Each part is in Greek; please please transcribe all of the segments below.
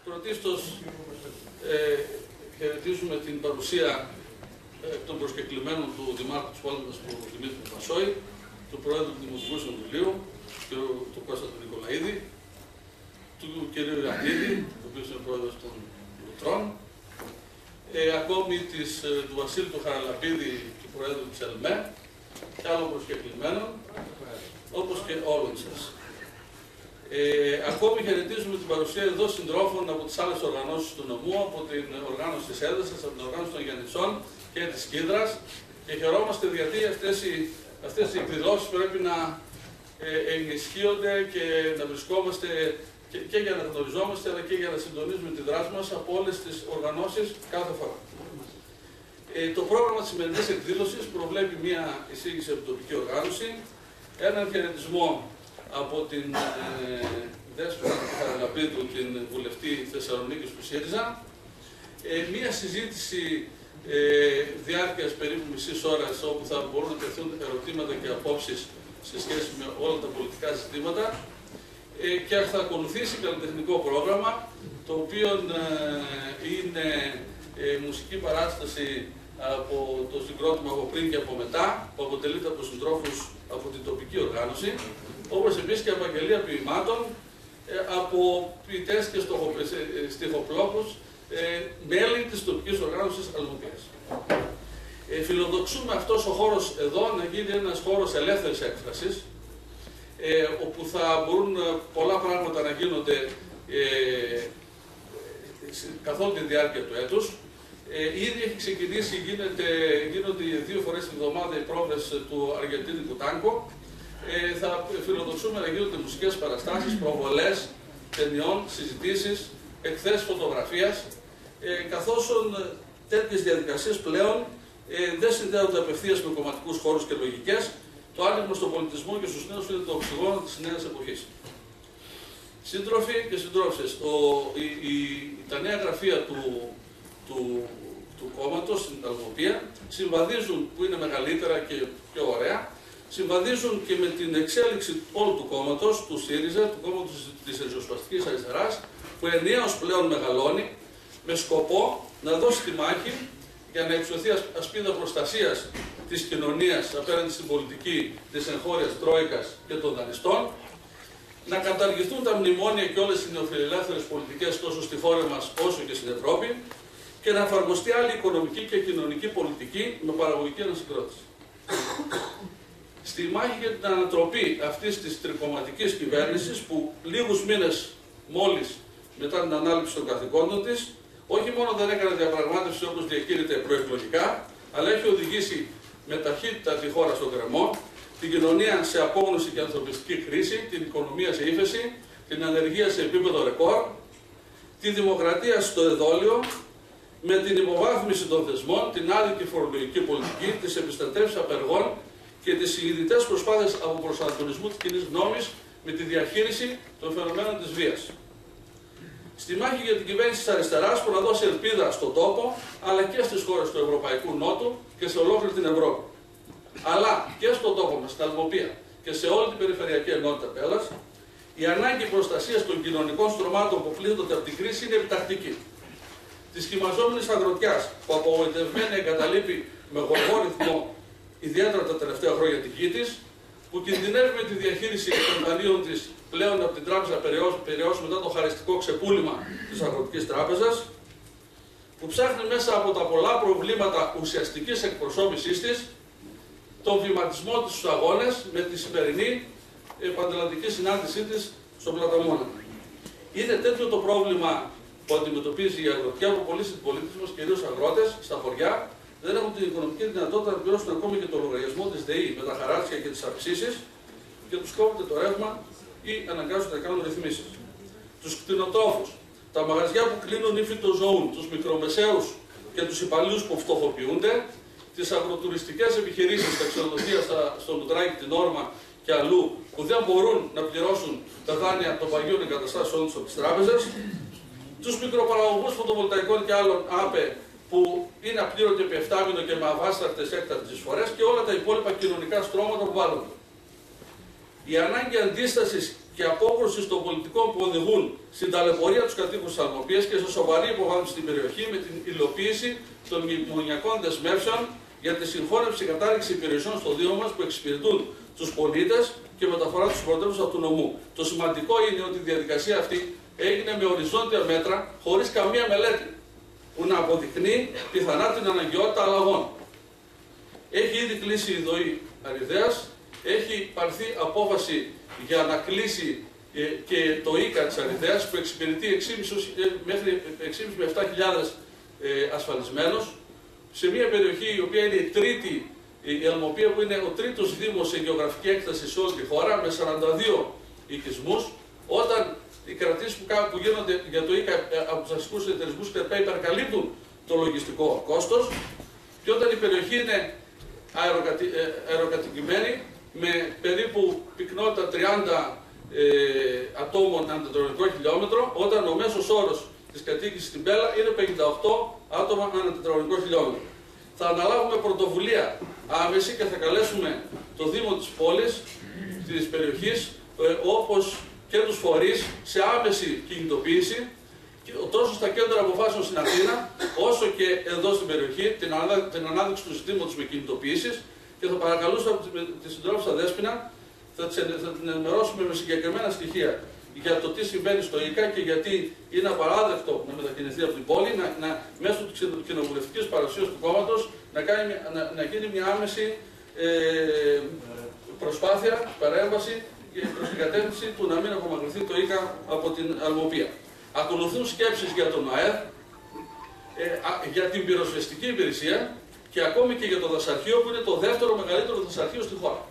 Πρωτίστως χαιρετίζουμε την παρουσία των προσκεκλημένων του Δημάρχου της πόλης μας, του Δημήτρη Πασόη, του Προέδρου του Δημοτικού Συμβουλίου, του Κώστα του Νικολαίδη, του κ. Ιωαννίδη, ο οποίος είναι Πρόεδρος των Λουτρών, ακόμη του Βασίλη του Χαραλαπίδη, του Προέδρου της ΕΛΜΕ, και άλλων προσκεκλημένων, όπως και όλων σας. Ακόμη χαιρετίζουμε την παρουσία εδώ συντρόφων από τις άλλες οργανώσεις του νομού, από την οργάνωση της Έδεσας, από την οργάνωση των Γιαννητσών και της Κίδρας, και χαιρόμαστε γιατί αυτές οι εκδηλώσεις πρέπει να ενισχύονται και να βρισκόμαστε και για να γνωριζόμαστε, αλλά και για να συντονίζουμε τη δράση μας από όλες τις οργανώσεις κάθε φορά. Το πρόγραμμα της σημερινής εκδήλωσης προβλέπει μία εισήγηση από την τοπική οργάνωση, έναν χαιρετισμό από την Δέσποινα του Χαραλαπίδου, την βουλευτή Θεσσαλονίκης του ΣΥΡΙΖΑ, μία συζήτηση διάρκειας περίπου μισής ώρας, όπου θα μπορούν να τεθούν ερωτήματα και απόψεις σε σχέση με όλα τα πολιτικά ζητήματα, και θα ακολουθήσει καλλιτεχνικό πρόγραμμα, το οποίο είναι μουσική παράσταση από το συγκρότημα από πριν και από μετά, που αποτελείται από συντρόφους από την τοπική οργάνωση, όπως επίσης και απαγγελία ποιημάτων από ποιητές και στιχοπλόχους, μέλη της τοπικής οργάνωσης Αλμουπίας. Φιλοδοξούμε αυτός ο χώρος εδώ να γίνει ένας χώρος ελεύθερης έκφρασης, όπου θα μπορούν πολλά πράγματα να γίνονται καθ' όλη τη διάρκεια του έτους. Ήδη έχει ξεκινήσει, γίνονται 2 φορές την εβδομάδα οι πρόβες του αργεντίνικου τάνκο. Θα φιλοδοξούμε να γίνονται μουσικές παραστάσεις, προβολές ταινιών, συζητήσεις, εκθέσεις φωτογραφίας, καθώς τέτοιες διαδικασίες πλέον δεν συνδέονται απευθείας με κομματικούς χώρους και λογικές. Το άνοιγμα στον πολιτισμό και στους νέους είναι το οξυγόνο της νέας εποχής. Σύντροφοι και συντρόφισσες, τα νέα γραφεία του κόμματος στην Αλμοπία συμβαδίζουν, που είναι μεγαλύτερα και πιο ωραία, συμβαδίζουν και με την εξέλιξη όλου του κόμματος, του ΣΥΡΙΖΑ, του κόμματος της ριζοσπαστικής αριστεράς, που ενιαίως πλέον μεγαλώνει, με σκοπό να δώσει τη μάχη για να εξωθεί ασπίδα προστασίας της κοινωνίας απέναντι στην πολιτική της εγχώριας τρόικας και των δανειστών, να καταργηθούν τα μνημόνια και όλες οι νεοφιλελεύθερες πολιτικές τόσο στη χώρα μας όσο και στην Ευρώπη, και να εφαρμοστεί άλλη οικονομική και κοινωνική πολιτική με παραγωγική ανασυγκρότηση. Στη μάχη για την ανατροπή αυτής της τρικομματικής κυβέρνησης, που λίγους μήνες μόλις μετά την ανάληψη των καθηκόντων της, όχι μόνο δεν έκανε διαπραγμάτευση όπως διακήρυται προεκλογικά, αλλά έχει οδηγήσει με ταχύτητα τη χώρα στον κρεμό, την κοινωνία σε απόγνωση και ανθρωπιστική κρίση, την οικονομία σε ύφεση, την ανεργία σε επίπεδο ρεκόρ, τη δημοκρατία στο εδόλιο, με την υποβάθμιση των θεσμών, την άδικη φορολογική πολιτική, τις επιστατεύσεις απεργών και τις συνειδητές προσπάθειες αποπροσανατολισμού της κοινής γνώμης με τη διαχείριση των φαινομένων της βίας. Στη μάχη για την κυβέρνηση της αριστεράς, που να δώσει ελπίδα στον τόπο, αλλά και στις χώρες του Ευρωπαϊκού Νότου και σε ολόκληρη την Ευρώπη. Αλλά και στον τόπο μας, στην Αλμοπία και σε όλη την περιφερειακή ενότητα Πέλλας, η ανάγκη προστασίας των κοινωνικών στρωμάτων που πλήττονται από την κρίση είναι επιτακτική. Της χυμαζόμενης αγροτιάς, που απογοητευμένη εγκαταλείπει με γοργό ρυθμό, ιδιαίτερα τα τελευταία χρόνια τη γη της, που κινδυνεύει με τη διαχείριση των δανείων της πλέον από την Τράπεζα Πειραιώς μετά το χαριστικό ξεπούλημα της Αγροτικής Τράπεζας, που ψάχνει μέσα από τα πολλά προβλήματα ουσιαστικής εκπροσώπησής της τον βηματισμό της στους αγώνες με τη σημερινή πανελλαδική συνάντησή της στον Πλαταμόνα. Είναι τέτοιο το πρόβλημα που αντιμετωπίζει η αγροτιά, που πολλοί συμπολίτες μας, κυρίως αγρότες, στα χωριά, δεν έχουν την οικονομική δυνατότητα να πληρώσουν ακόμη και το λογαριασμό της ΔΕΗ με τα χαράτσια και τις αυξήσεις, και τους κόβεται το ρεύμα ή αναγκάζονται να κάνουν ρυθμίσεις. Τους κτηνοτρόφους, τα μαγαζιά που κλείνουν ή φυτοζωούν, τους μικρομεσαίους και τους υπαλλήλους που φτωχοποιούνται, τις αγροτουριστικές επιχειρήσεις, τα ξενοδοχεία στο Λουτράκι, την Όρμα και αλλού, που δεν μπορούν να πληρώσουν τα δάνεια των παγιών εγκαταστάσεων τους από τις τράπεζες, τους μικροπαραγωγούς φωτοβολταϊκών και άλλων ΑΠΕ, που είναι απλήρωτοι επί 7 μήνων και με αβάστακτες έκτακτες εισφορές, και όλα τα υπόλοιπα κοινωνικά στρώματα που βάλλονται. Η ανάγκη αντίστασης και απόκρουση των πολιτικών που οδηγούν στην ταλαιπωρία τους κατοίκους της Αλμοπίας και σε σοβαρή υποβάθμιση στην περιοχή με την υλοποίηση των μνημονιακών δεσμεύσεων για τη συγχώνευση και κατάργηση υπηρεσιών στο Δήμο μας που εξυπηρετούν τους πολίτες και μεταφορά τους πρωτεύουσα του νομού. Το σημαντικό είναι ότι η διαδικασία αυτή έγινε με οριζόντια μέτρα, χωρίς καμία μελέτη, που να αποδεικνύει πιθανά την αναγκαιότητα αλλαγών. Έχει ήδη κλείσει η ΔΟΗ Αριδέας, έχει πάρθει απόφαση για να κλείσει και το ΙΚΑ της Αριδέας που εξυπηρετεί μέχρι 6.500 με 7.000 ασφαλισμένους, σε μια περιοχή η οποία είναι η τρίτη, η Αλμοπία που είναι ο τρίτος δήμος σε γεωγραφική έκταση σε όλη τη χώρα, με 42 οικισμούς, όταν οι κρατήσεις που γίνονται για το ΙΚΑ από τους αστικούς εταιρισμούς κτλ. Υπερκαλύπτουν το λογιστικό κόστος, και όταν η περιοχή είναι αεροκατοικημένη με περίπου πυκνότητα 30 ατόμων ανά τετραγωνικό χιλιόμετρο, όταν ο μέσος όρος της κατοίκησης στην Πέλα είναι 58 άτομα ανά τετραγωνικό χιλιόμετρο. Θα αναλάβουμε πρωτοβουλία άμεση και θα καλέσουμε το Δήμο της πόλης, της περιοχής, όπως και τους φορείς, σε άμεση κινητοποίηση, τόσο στα κέντρα αποφάσεων στην Αθήνα, όσο και εδώ στην περιοχή, την ανάδειξη του ζητήματος με κινητοποίησεις, και θα παρακαλούσα τη συντρόφισσα Δέσποινα, θα την ενημερώσουμε με συγκεκριμένα στοιχεία για το τι συμβαίνει στο ΙΚΑ και γιατί είναι απαράδεκτο να μετακινηθεί από την πόλη, μέσω της κοινοβουλευτικής παρουσίας του κόμματος να γίνει μια άμεση προσπάθεια, παρέμβαση προς την κατεύθυνση του να μην απομακρυνθεί το ΙΚΑ από την Αλμοπία. Ακολουθούν σκέψεις για τον ΑΕΔ, για την πυροσβεστική υπηρεσία και ακόμη και για το δασαρχείο που είναι το δεύτερο μεγαλύτερο δασαρχείο στη χώρα.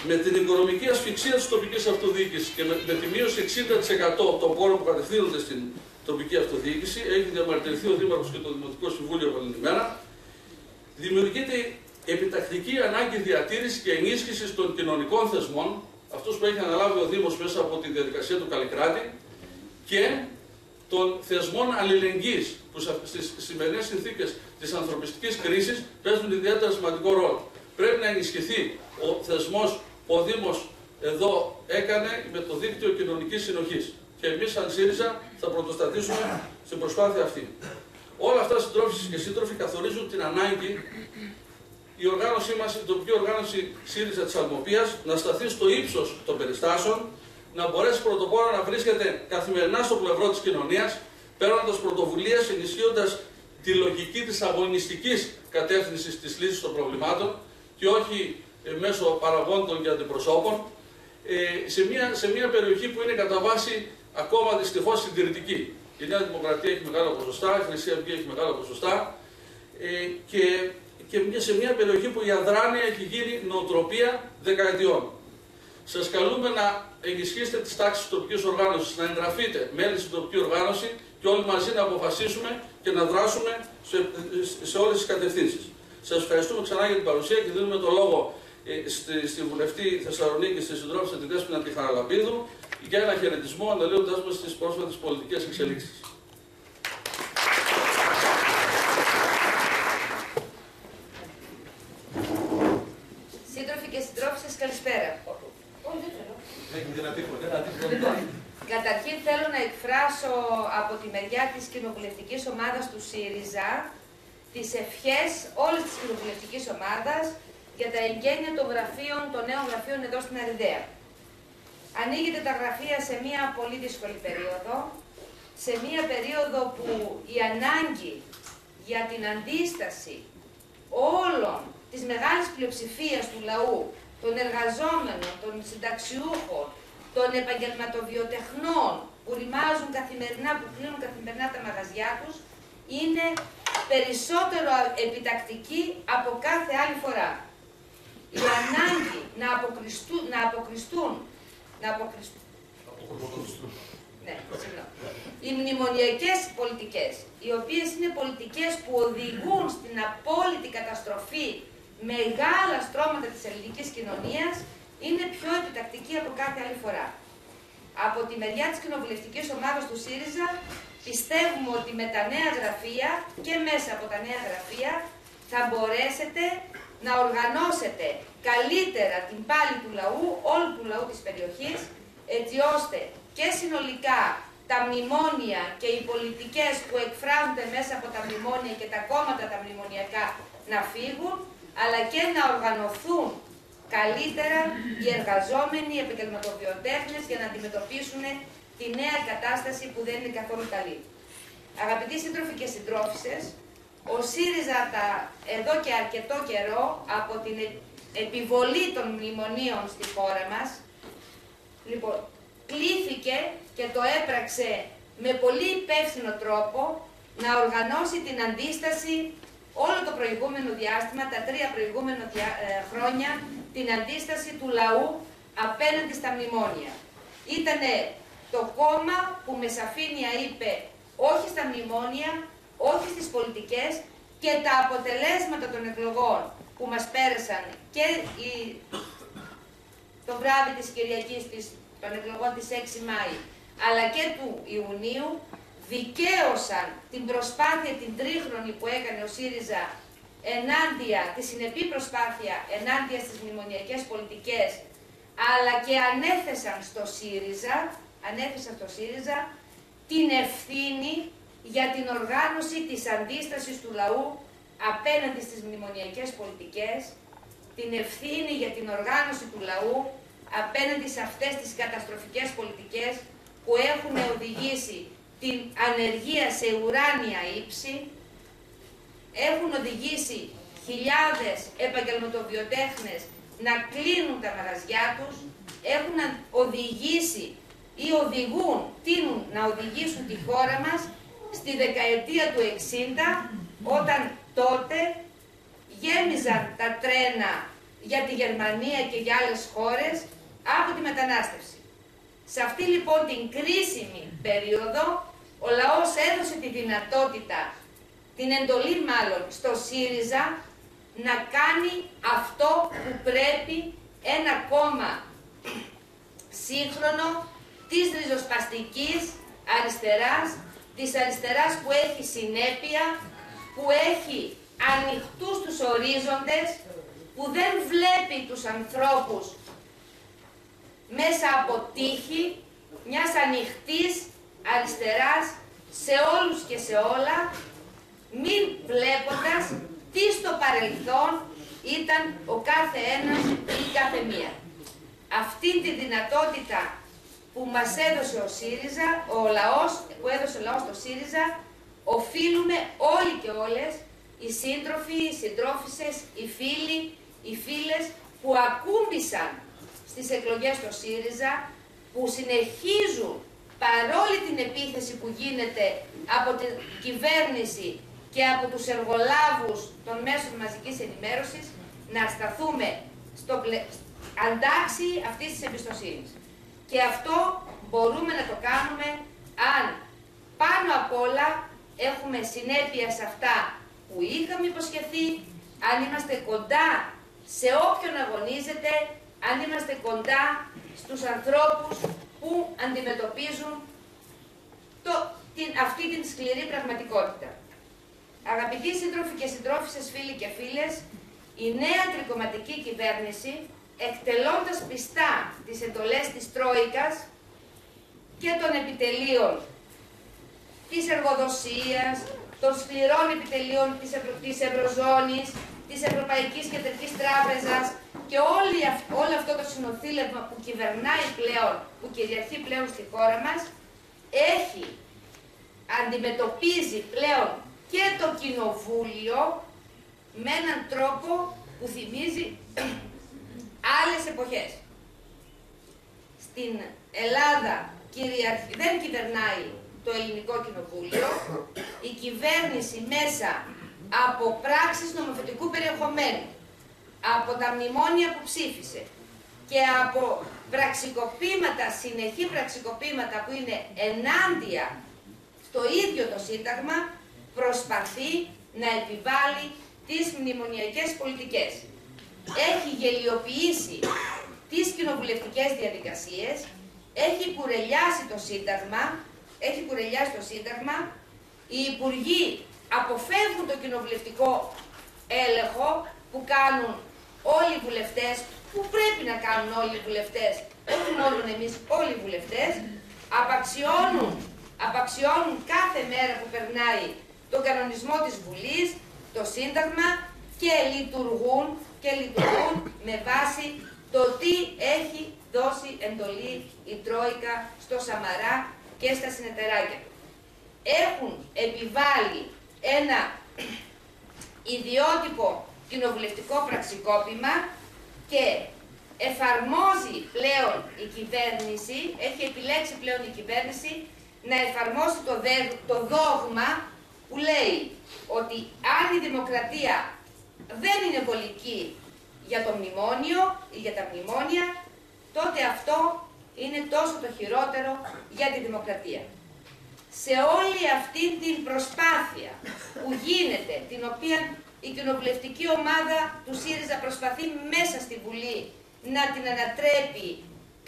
Με την οικονομική ασφυξία της τοπικής αυτοδιοίκησης και με τη μείωση 60% των πόρων που κατευθύνονται στην τοπική αυτοδιοίκηση, έχει διαμαρτυρηθεί ο Δήμαρχος και το Δημοτικό Συμβούλιο επανειλημμένα, δημιουργείται επιτακτική ανάγκη διατήρησης και ενίσχυσης των κοινωνικών θεσμών, αυτούς που έχει αναλάβει ο Δήμος μέσα από τη διαδικασία του Καλλικράτη, και των θεσμών αλληλεγγύης που στις σημερινές συνθήκες της ανθρωπιστικής κρίσης παίζουν ιδιαίτερα σημαντικό ρόλο. Πρέπει να ενισχυθεί ο θεσμός που ο Δήμος εδώ έκανε με το δίκτυο κοινωνικής συνοχής. Και εμείς, σαν ΣΥΡΙΖΑ, θα πρωτοστατήσουμε στην προσπάθεια αυτή. Όλα αυτά, συντρόφοι και σύντροφοι, καθορίζουν την ανάγκη η οργάνωσή μας, η τοπική οργάνωση ΣΥΡΙΖΑ της Αλμοπίας, να σταθεί στο ύψος των περιστάσεων, να μπορέσει πρωτοπόρα να βρίσκεται καθημερινά στο πλευρό της κοινωνίας, παίρνοντας πρωτοβουλίες, ενισχύοντας τη λογική της αγωνιστικής κατεύθυνσης της λύσης των προβλημάτων και όχι μέσω παραγόντων και αντιπροσώπων, σε μια περιοχή που είναι κατά βάση ακόμα δυστυχώς συντηρητική. Η Νέα Δημοκρατία έχει μεγάλα ποσοστά, η Χρυσή Αυγή έχει μεγάλα ποσοστά, και σε μια περιοχή που η αδράνεια έχει γίνει νοοτροπία δεκαετιών. Σας καλούμε να ενισχύσετε τις τάξεις της τοπικής οργάνωσης, να εγγραφείτε μέλη στην τοπική οργάνωση και όλοι μαζί να αποφασίσουμε και να δράσουμε σε όλες τις κατευθύνσεις. Σας ευχαριστούμε ξανά για την παρουσία και δίνουμε το λόγο στη βουλευτή Θεσσαλονίκης, στη συντρόφισσα τη Δέσποινα τη Χαραλαμπίδου, για ένα χαιρετισμό αναλύοντάς μας στις πρόσφατες πολιτικές εξελίξεις. Σύντροφοι και συντρόφισσες, καλησπέρα. Καταρχήν θέλω να εκφράσω από τη μεριά της κοινοβουλευτικής ομάδας του ΣΥΡΙΖΑ τις ευχές όλης της κοινοβουλευτικής ομάδας για τα εγγένεια των νέων γραφείων εδώ στην Αριδαία. Ανοίγεται τα γραφεία σε μια πολύ δύσκολη περίοδο, σε μια περίοδο που η ανάγκη για την αντίσταση όλων της μεγάλης πλειοψηφίας του λαού, των εργαζόμενων, των συνταξιούχων, των επαγγελματοβιοτεχνών που ρημάζουν καθημερινά, που κλείνουν καθημερινά τα μαγαζιά τους, είναι περισσότερο επιτακτική από κάθε άλλη φορά. Η ανάγκη να αποκριστούν οι μνημονιακές πολιτικές, οι οποίες είναι πολιτικές που οδηγούν στην απόλυτη καταστροφή μεγάλα στρώματα της ελληνικής κοινωνίας, είναι πιο επιτακτική από κάθε άλλη φορά. Από τη μεριά της κοινοβουλευτικής ομάδας του ΣΥΡΙΖΑ πιστεύουμε ότι με τα νέα γραφεία και μέσα από τα νέα γραφεία θα μπορέσετε να οργανώσετε καλύτερα την πάλη του λαού, όλου του λαού της περιοχής, έτσι ώστε και συνολικά τα μνημόνια και οι πολιτικές που εκφράζονται μέσα από τα μνημόνια και τα κόμματα τα μνημονιακά να φύγουν, αλλά και να οργανωθούν καλύτερα οι εργαζόμενοι, οι επαγγελματοβιοτέχνες για να αντιμετωπίσουν τη νέα κατάσταση που δεν είναι καθόλου καλή. Αγαπητοί σύντροφοι και συντρόφισσες, ο ΣΥΡΙΖΑ εδώ και αρκετό καιρό από την επιβολή των μνημονίων στη χώρα μας, λοιπόν, κλήθηκε και το έπραξε με πολύ υπεύθυνο τρόπο να οργανώσει την αντίσταση όλο το προηγούμενο διάστημα, τα 3 προηγούμενα χρόνια, την αντίσταση του λαού απέναντι στα μνημόνια. Ήτανε το κόμμα που με σαφήνεια είπε όχι στα μνημόνια, όχι στις πολιτικές, και τα αποτελέσματα των εκλογών που μας πέρασαν και το βράδυ της Κυριακής των εκλογών της 6 Μάη, αλλά και του Ιουνίου, δικαίωσαν την προσπάθεια την τρίχρονη που έκανε ο ΣΥΡΙΖΑ ενάντια, τη συνεπή προσπάθεια ενάντια στις μνημονιακές πολιτικές, αλλά και ανέθεσαν στο ΣΥΡΙΖΑ την ευθύνη για την οργάνωση της αντίστασης του λαού απέναντι στις μνημονιακές πολιτικές, την ευθύνη για την οργάνωση του λαού απέναντι σε αυτές τις καταστροφικές πολιτικές που έχουν οδηγήσει την ανεργία σε ουράνια ύψη, έχουν οδηγήσει χιλιάδες επαγγελματοβιοτέχνες να κλείνουν τα μαγαζιά τους, έχουν οδηγήσει ή τείνουν να οδηγήσουν τη χώρα μας στη δεκαετία του 60, όταν τότε γέμιζαν τα τρένα για τη Γερμανία και για άλλες χώρες από τη μετανάστευση. Σε αυτή λοιπόν την κρίσιμη περίοδο, ο λαός έδωσε τη δυνατότητα, την εντολή μάλλον, στο ΣΥΡΙΖΑ να κάνει αυτό που πρέπει ένα κόμμα σύγχρονο της ριζοσπαστικής αριστεράς, της αριστεράς που έχει συνέπεια, που έχει ανοιχτούς τους ορίζοντες, που δεν βλέπει τους ανθρώπους μέσα από τύχη μιας ανοιχτής αριστεράς σε όλους και σε όλα, μην βλέποντας τι στο παρελθόν ήταν ο κάθε ένας ή κάθε μία. Αυτή τη δυνατότητα που μας έδωσε ο ΣΥΡΙΖΑ, που έδωσε ο λαός στο ΣΥΡΙΖΑ, οφείλουμε όλοι και όλες, οι σύντροφοι, οι συντρόφισσες, οι φίλοι, οι φίλες που ακούμπησαν στις εκλογές στο ΣΥΡΙΖΑ, που συνεχίζουν παρόλη την επίθεση που γίνεται από την κυβέρνηση και από τους εργολάβους των μέσων μαζικής ενημέρωσης, να σταθούμε στο αντάξει αυτής της εμπιστοσύνης. Και αυτό μπορούμε να το κάνουμε αν πάνω απ' όλα έχουμε συνέπεια σε αυτά που είχαμε υποσχεθεί, αν είμαστε κοντά σε όποιον αγωνίζεται, αν είμαστε κοντά στους ανθρώπους που αντιμετωπίζουν αυτή την σκληρή πραγματικότητα. Αγαπητοί σύντροφοι και συντρόφισσες, φίλοι και φίλες, η νέα τρικομματική κυβέρνηση, εκτελώντας πιστά τις εντολές της Τρόικας και των επιτελείων της εργοδοσίας, των σκληρών επιτελείων της Ευρωζώνης, της Ευρωπαϊκής Κεντρικής Τράπεζας και όλο αυτό το συνοθήλευμα που κυβερνάει πλέον, που κυριαρχεί πλέον στη χώρα μας, αντιμετωπίζει πλέον και το Κοινοβούλιο με έναν τρόπο που θυμίζει άλλες εποχές. Στην Ελλάδα δεν κυβερνάει το Ελληνικό Κοινοβούλιο, η κυβέρνηση μέσα από πράξεις νομοθετικού περιεχομένου, από τα μνημόνια που ψήφισε και από πραξικοπήματα, συνεχή πραξικοπήματα που είναι ενάντια στο ίδιο το Σύνταγμα, προσπαθεί να επιβάλλει τις μνημονιακές πολιτικές. Έχει γελιοποιήσει τις κοινοβουλευτικές διαδικασίες, έχει κουρελιάσει το Σύνταγμα, οι υπουργοί αποφεύγουν το κοινοβουλευτικό έλεγχο που κάνουν όλοι οι βουλευτές, που πρέπει να κάνουν όλοι οι βουλευτές, όχι μόνο εμείς, όλοι οι βουλευτές, απαξιώνουν κάθε μέρα που περνάει τον κανονισμό της Βουλής, το Σύνταγμα και λειτουργούν με βάση το τι έχει δώσει εντολή η Τρόικα στο Σαμαρά και στα συνεταιράκια του. Έχουν επιβάλει ένα ιδιότυπο κοινοβουλευτικό πραξικόπημα και εφαρμόζει πλέον η κυβέρνηση, έχει επιλέξει πλέον η κυβέρνηση να εφαρμόσει το δόγμα που λέει ότι αν η δημοκρατία δεν είναι βολική για το μνημόνιο ή για τα μνημόνια, τότε αυτό είναι τόσο το χειρότερο για τη δημοκρατία. Σε όλη αυτή την προσπάθεια που γίνεται, την οποία η κοινοβουλευτική ομάδα του ΣΥΡΙΖΑ προσπαθεί μέσα στη Βουλή να την ανατρέπει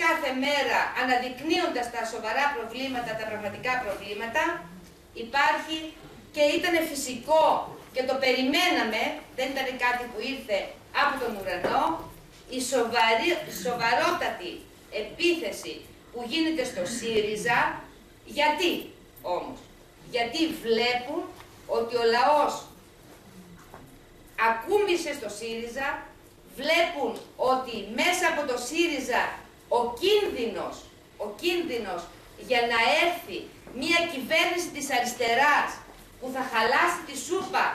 κάθε μέρα, αναδεικνύοντας τα σοβαρά προβλήματα, τα πραγματικά προβλήματα, υπάρχει και ήταν φυσικό και το περιμέναμε, δεν ήταν κάτι που ήρθε από τον ουρανό, η σοβαρότατη επίθεση που γίνεται στο ΣΥΡΙΖΑ. Γιατί όμως? Γιατί βλέπουν ότι ο λαός ακούμπησε στο ΣΥΡΙΖΑ, βλέπουν ότι μέσα από το ΣΥΡΙΖΑ ο κίνδυνος για να έρθει μια κυβέρνηση της αριστεράς που θα χαλάσει τη σούπα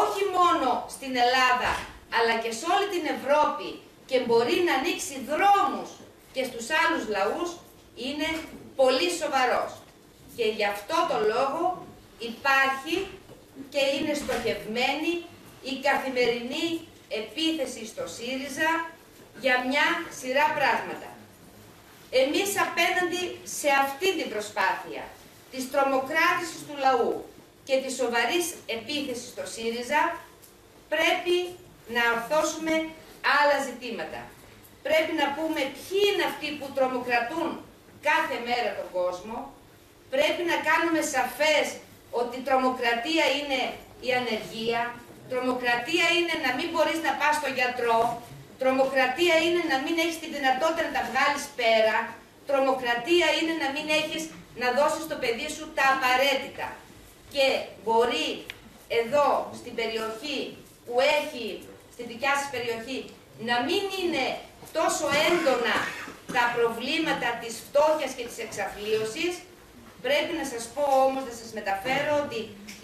όχι μόνο στην Ελλάδα αλλά και σε όλη την Ευρώπη και μπορεί να ανοίξει δρόμους και στους άλλους λαούς, είναι πολύ σοβαρός. Και γι' αυτό το λόγο υπάρχει και είναι στοχευμένη η καθημερινή επίθεση στο ΣΥΡΙΖΑ για μια σειρά πράγματα. Εμείς απέναντι σε αυτή την προσπάθεια της τρομοκράτησης του λαού και της σοβαρής επίθεσης στο ΣΥΡΙΖΑ πρέπει να ορθώσουμε άλλα ζητήματα. Πρέπει να πούμε ποιοι είναι αυτοί που τρομοκρατούν κάθε μέρα τον κόσμο. Πρέπει να κάνουμε σαφές ότι η τρομοκρατία είναι η ανεργία, τρομοκρατία είναι να μην μπορείς να πας στον γιατρό, τρομοκρατία είναι να μην έχεις τη δυνατότητα να τα βγάλεις πέρα, τρομοκρατία είναι να μην έχεις να δώσεις στο παιδί σου τα απαραίτητα. Και μπορεί εδώ στην περιοχή που έχει, στη δικιά σας περιοχή, να μην είναι τόσο έντονα τα προβλήματα της φτώχειας και της εξαθλίωσης. Πρέπει να σας πω όμως, να σας μεταφέρω ότι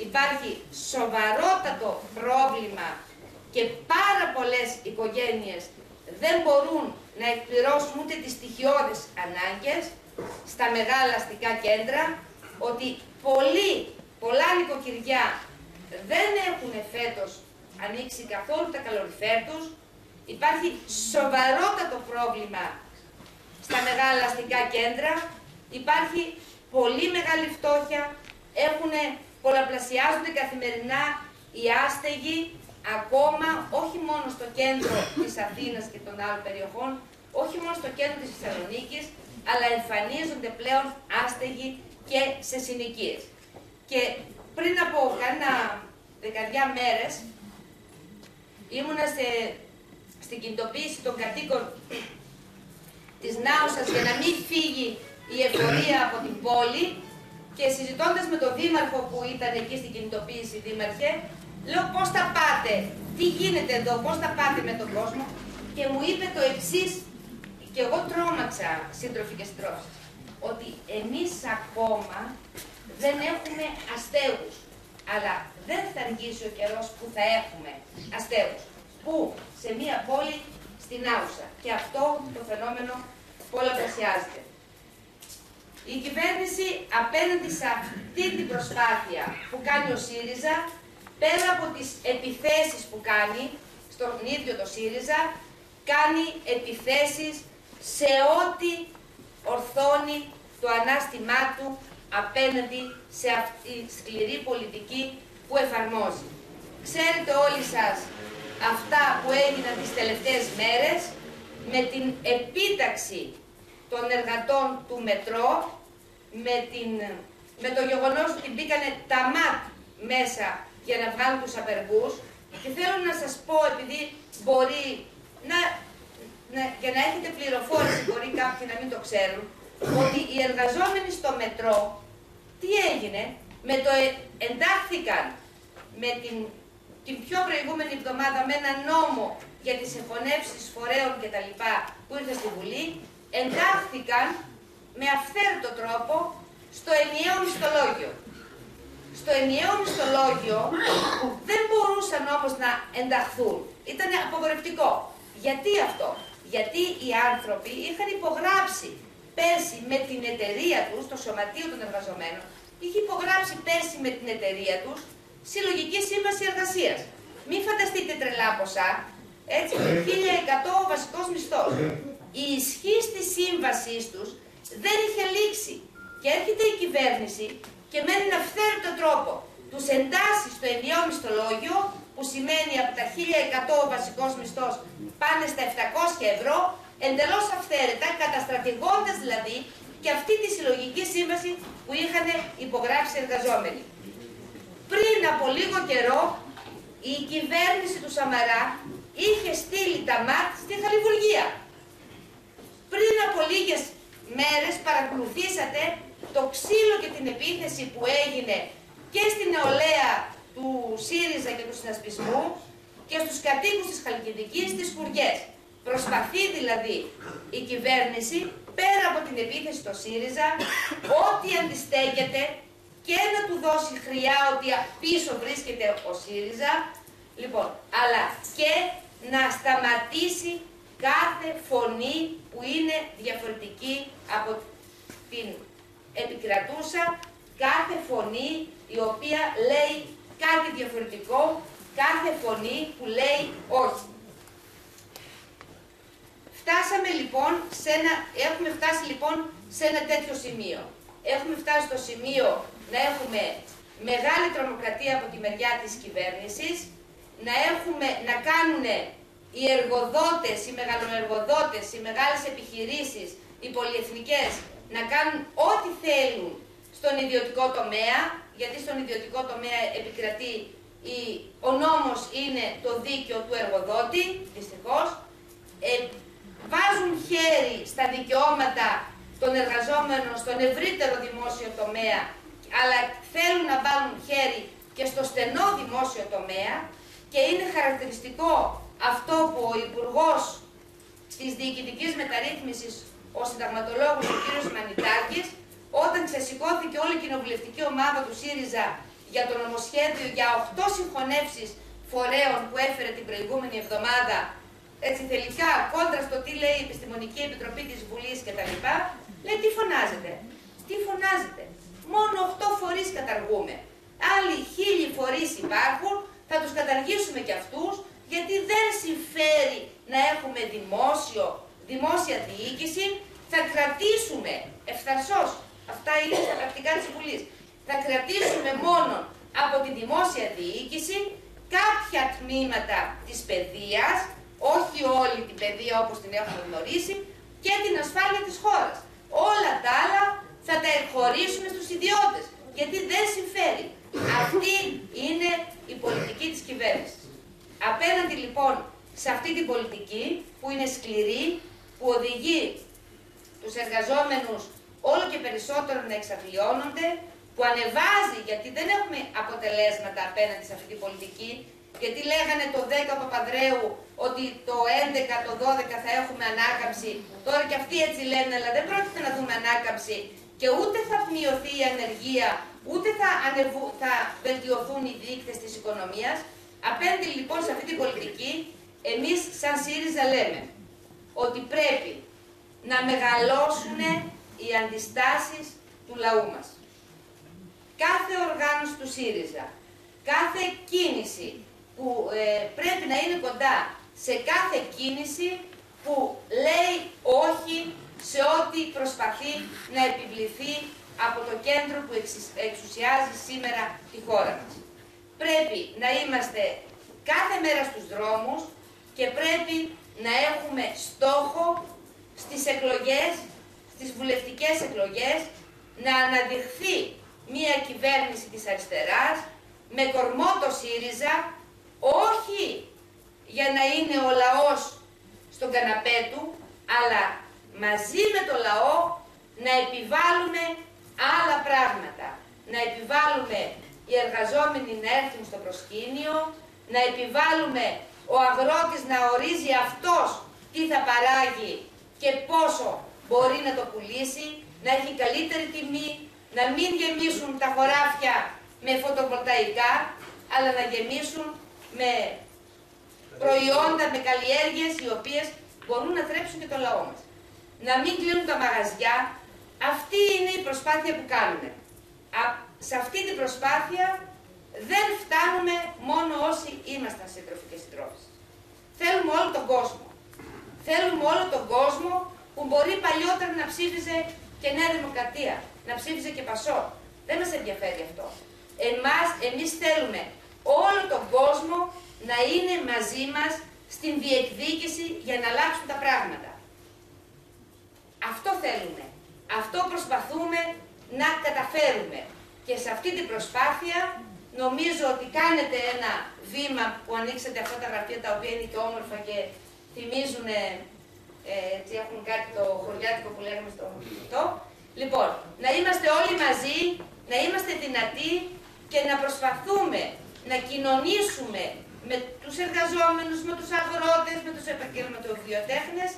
υπάρχει σοβαρότατο πρόβλημα και πάρα πολλές οικογένειες δεν μπορούν να εκπληρώσουν ούτε τις στοιχειώδεις ανάγκες στα μεγάλα αστικά κέντρα, ότι πολλά νοικοκυριά δεν έχουν φέτος ανοίξει καθόλου τα καλοριφέρ τους. Υπάρχει σοβαρότατο πρόβλημα στα μεγάλα αστικά κέντρα, υπάρχει πολύ μεγάλη φτώχεια, πολλαπλασιάζονται καθημερινά οι άστεγοι, ακόμα όχι μόνο στο κέντρο της Αθήνας και των άλλων περιοχών, όχι μόνο στο κέντρο της Θεσσαλονίκης, αλλά εμφανίζονται πλέον άστεγοι και σε συνοικίες. Και πριν από κάνα 10 μέρες ήμουνα στην κινητοποίηση των κατοίκων της Νάουσας για να μην φύγει η εφορία από την πόλη και συζητώντας με τον δήμαρχο που ήταν εκεί στην κινητοποίηση, δήμαρχε, λέω πώς θα πάτε, τι γίνεται εδώ, πώς θα πάτε με τον κόσμο, και μου είπε το εξής, και εγώ τρόμαξα, σύντροφοι και συντρόφοι, ότι εμείς ακόμα δεν έχουμε αστέγους, αλλά δεν θα αργήσει ο καιρός που θα έχουμε αστέγους. Πού? Σε μία πόλη στην Άουσα. Και αυτό το φαινόμενο πολλαπλασιάζεται. Η κυβέρνηση απέναντι σε αυτή την προσπάθεια που κάνει ο ΣΥΡΙΖΑ, πέρα από τις επιθέσεις που κάνει στον ίδιο το ΣΥΡΙΖΑ, κάνει επιθέσεις σε ό,τι ορθώνει το ανάστημά του απέναντι σε αυτή τη σκληρή πολιτική που εφαρμόζει. Ξέρετε όλοι σας αυτά που έγιναν τις τελευταίες μέρες με την επίταξη των εργατών του μετρό, με το γεγονός ότι μπήκανε τα ΜΑΤ μέσα για να βγάλουν τους απεργούς, Και θέλω να σας πω, επειδή μπορεί για να έχετε πληροφόρηση, μπορεί κάποιοι να μην το ξέρουν, ότι οι εργαζόμενοι στο μετρό, τι έγινε, εντάχθηκαν με την πιο προηγούμενη εβδομάδα με ένα νόμο για τις συγχωνεύσεις φορέων κτλ. Που ήρθε στη Βουλή, εντάχθηκαν με αυθαίρετο τρόπο στο ενιαίο μισθολόγιο. Στο ενιαίο μισθολόγιο δεν μπορούσαν όμως να ενταχθούν. Ήταν απαγορευτικό. Γιατί αυτό? Γιατί οι άνθρωποι είχαν υπογράψει πέρσι με την εταιρεία τους, το Σωματείο των Εργαζομένων, είχε υπογράψει πέρσι με την εταιρεία τους συλλογική σύμβαση εργασίας. Μην φανταστείτε τρελά ποσά, έτσι, 1.100 ο βασικός μισθός. Η ισχύ της σύμβασής τους δεν είχε λήξει. Και έρχεται η κυβέρνηση και με έναν αυθαίρετο τρόπο τους εντάσσει στο ενιαίο μισθολόγιο, που σημαίνει από τα 1.100 ο βασικός μισθός πάνε στα 700 ευρώ, εντελώς αυθαίρετα, καταστρατηγώντας δηλαδή και αυτή τη συλλογική σύμβαση που είχαν υπογράψει οι εργαζόμενοι. Πριν από λίγο καιρό, η κυβέρνηση του Σαμαρά είχε στείλει τα ΜΑΤ στη Χαλιβουργία. Πριν από λίγες μέρες παρακολουθήσατε το ξύλο και την επίθεση που έγινε και στην νεολαία του ΣΥΡΙΖΑ και του συνασπισμού και στους κατοίκους της Χαλκιδικής στις Χουριές. Προσπαθεί δηλαδή η κυβέρνηση, πέρα από την επίθεση στο ΣΥΡΙΖΑ, ό,τι αντιστέκεται και να του δώσει χρειά ότι πίσω βρίσκεται ο ΣΥΡΙΖΑ, λοιπόν, αλλά και να σταματήσει κάθε φωνή που είναι διαφορετική από την επικρατούσα, κάθε φωνή η οποία λέει κάτι διαφορετικό, κάθε φωνή που λέει όχι. Έχουμε φτάσει λοιπόν σε ένα τέτοιο σημείο. Έχουμε φτάσει στο σημείο να έχουμε μεγάλη τρομοκρατία από τη μεριά της κυβέρνησης, να κάνουν οι εργοδότες, οι μεγαλοεργοδότες, οι μεγάλες επιχειρήσεις, οι πολυεθνικές, να κάνουν ό,τι θέλουν στον ιδιωτικό τομέα, γιατί στον ιδιωτικό τομέα επικρατεί ο νόμος είναι το δίκαιο του εργοδότη, δυστυχώς. Βάζουν χέρι στα δικαιώματα των εργαζόμενων στον ευρύτερο δημόσιο τομέα, αλλά θέλουν να βάλουν χέρι και στο στενό δημόσιο τομέα, και είναι χαρακτηριστικό αυτό που ο Υπουργός της Διοικητικής Μεταρρύθμισης, ο συνταγματολόγος ο κ. Μανιτάκης, όταν ξεσηκώθηκε όλη η κοινοβουλευτική ομάδα του ΣΥΡΙΖΑ για το νομοσχέδιο για 8 συγχωνεύσεις φορέων που έφερε την προηγούμενη εβδομάδα, έτσι τελικά κόντρα στο τι λέει η Επιστημονική Επιτροπή της Βουλής κτλ. Λέει τι φωνάζετε, τι φωνάζετε, μόνο 8 φορείς καταργούμε, άλλοι 1000 φορείς υπάρχουν, θα τους καταργήσουμε κι αυτούς, γιατί δεν συμφέρει να έχουμε δημόσια διοίκηση, θα κρατήσουμε ευθαρσώς, αυτά είναι στα πρακτικά της Βουλής, θα κρατήσουμε μόνο από τη δημόσια διοίκηση κάποια τμήματα της παιδείας, όχι όλη την παιδεία όπως την έχουμε γνωρίσει, και την ασφάλεια της χώρας. Όλα τα άλλα θα τα εκχωρήσουμε στους ιδιώτες, γιατί δεν συμφέρει. Αυτή είναι η πολιτική της κυβέρνησης. Απέναντι λοιπόν σε αυτή την πολιτική που είναι σκληρή, που οδηγεί τους εργαζόμενους όλο και περισσότερο να εξαθλιώνονται, που ανεβάζει, γιατί δεν έχουμε αποτελέσματα απέναντι σε αυτή την πολιτική, γιατί λέγανε το 10 Παπανδρέου ότι το 11, το 12 θα έχουμε ανάκαμψη, τώρα και αυτοί έτσι λένε, αλλά δεν πρόκειται να δούμε ανάκαμψη και ούτε θα μειωθεί η ανεργία, ούτε θα βελτιωθούν οι δείκτες της οικονομίας. Απέναντι λοιπόν σε αυτή την πολιτική, εμείς σαν ΣΥΡΙΖΑ λέμε ότι πρέπει να μεγαλώσουν οι αντιστάσεις του λαού μας. Κάθε οργάνωση του ΣΥΡΙΖΑ, κάθε κίνηση που πρέπει να είναι κοντά σε κάθε κίνηση που λέει όχι σε ό,τι προσπαθεί να επιβληθεί από το κέντρο που εξουσιάζει σήμερα τη χώρα μας. Πρέπει να είμαστε κάθε μέρα στους δρόμους και πρέπει να έχουμε στόχο στις εκλογές, στις βουλευτικές εκλογές, να αναδειχθεί μια κυβέρνηση της αριστεράς, με κορμό το ΣΥΡΙΖΑ, όχι για να είναι ο λαός στον καναπέ του, αλλά μαζί με το λαό να επιβάλλουμε άλλα πράγματα. Να επιβάλλουμε οι εργαζόμενοι να έρθουν στο προσκήνιο, να επιβάλλουμε ο αγρότης να ορίζει αυτός τι θα παράγει και πόσο μπορεί να το πουλήσει, να έχει καλύτερη τιμή, να μην γεμίσουν τα χωράφια με φωτοβολταϊκά, αλλά να γεμίσουν με προϊόντα, με καλλιέργειες οι οποίες μπορούν να θρέψουν και το λαό μας. Να μην κλείνουν τα μαγαζιά. Αυτή είναι η προσπάθεια που κάνουμε. Σε αυτή την προσπάθεια δεν φτάνουμε μόνο όσοι ήμασταν σύντροφοι και συντρόφισσες. Θέλουμε όλο τον κόσμο. Θέλουμε όλο τον κόσμο που μπορεί παλιότερα να ψήφιζε και Νέα Δημοκρατία, να ψήφιζε και Πασόκ. Δεν μας ενδιαφέρει αυτό. Εμείς θέλουμε όλο τον κόσμο να είναι μαζί μας στην διεκδίκηση για να αλλάξουν τα πράγματα. Αυτό θέλουμε. Αυτό προσπαθούμε να καταφέρουμε. Και σε αυτή την προσπάθεια νομίζω ότι κάνετε ένα βήμα που ανοίξετε αυτά τα γραφεία τα οποία είναι και όμορφα και θυμίζουν, έτσι έχουν κάτι το χωριάτικο που λέγαμε στο αυτό. Λοιπόν, να είμαστε όλοι μαζί, να είμαστε δυνατοί και να προσπαθούμε να κοινωνήσουμε με τους εργαζόμενους, με τους αγρότες, με τους επαγγελματοβιοτέχνες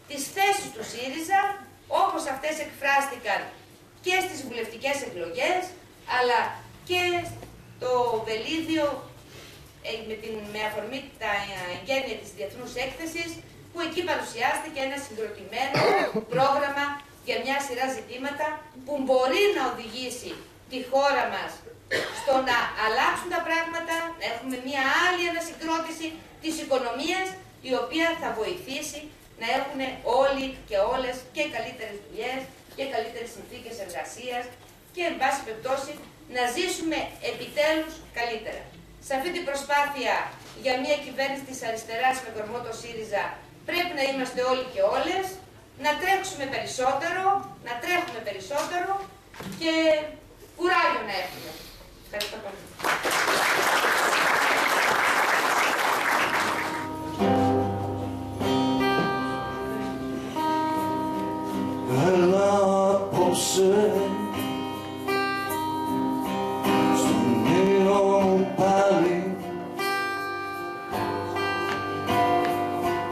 τις θέσεις του ΣΥΡΙΖΑ, όπως αυτές εκφράστηκαν και στις βουλευτικές εκλογές, αλλά και το Βελίδιο με αφορμή τα εγγένεια της Διεθνούς Έκθεσης, που εκεί παρουσιάστηκε ένα συγκροτημένο πρόγραμμα για μια σειρά ζητήματα που μπορεί να οδηγήσει τη χώρα μας στο να αλλάξουν τα πράγματα, να έχουμε μια άλλη ανασυγκρότηση της οικονομίας, η οποία θα βοηθήσει να έχουν όλοι και όλες και καλύτερες δουλειές και καλύτερες συνθήκες εργασίας και, εν πάση περιπτώσει, να ζήσουμε επιτέλους καλύτερα. Σε αυτή την προσπάθεια για μια κυβέρνηση της αριστεράς με κορμό το ΣΥΡΙΖΑ πρέπει να είμαστε όλοι και όλες, να τρέξουμε περισσότερο, να τρέχουμε περισσότερο και κουράγιο να έχουμε. Ευχαριστώ πολύ. Έλα απόψε στον ήλιο μου πάλι,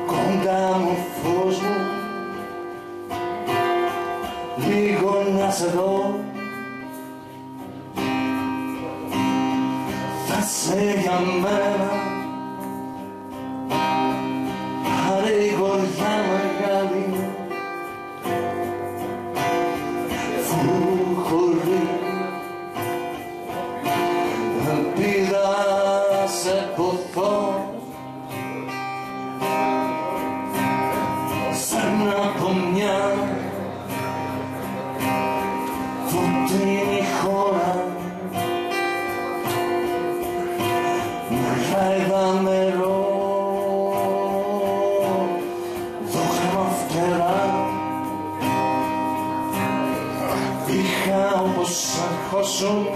κοντά μου φως μου, λίγο να σε δω. Θα σε για μένα παρηγοριά μεγάλη, ελπίδα σε ποθώ, σαν από μια φωτεινή χώρα, μια γάιδα νερό, δόχμα φτερά, είχα όπως αρχώσουν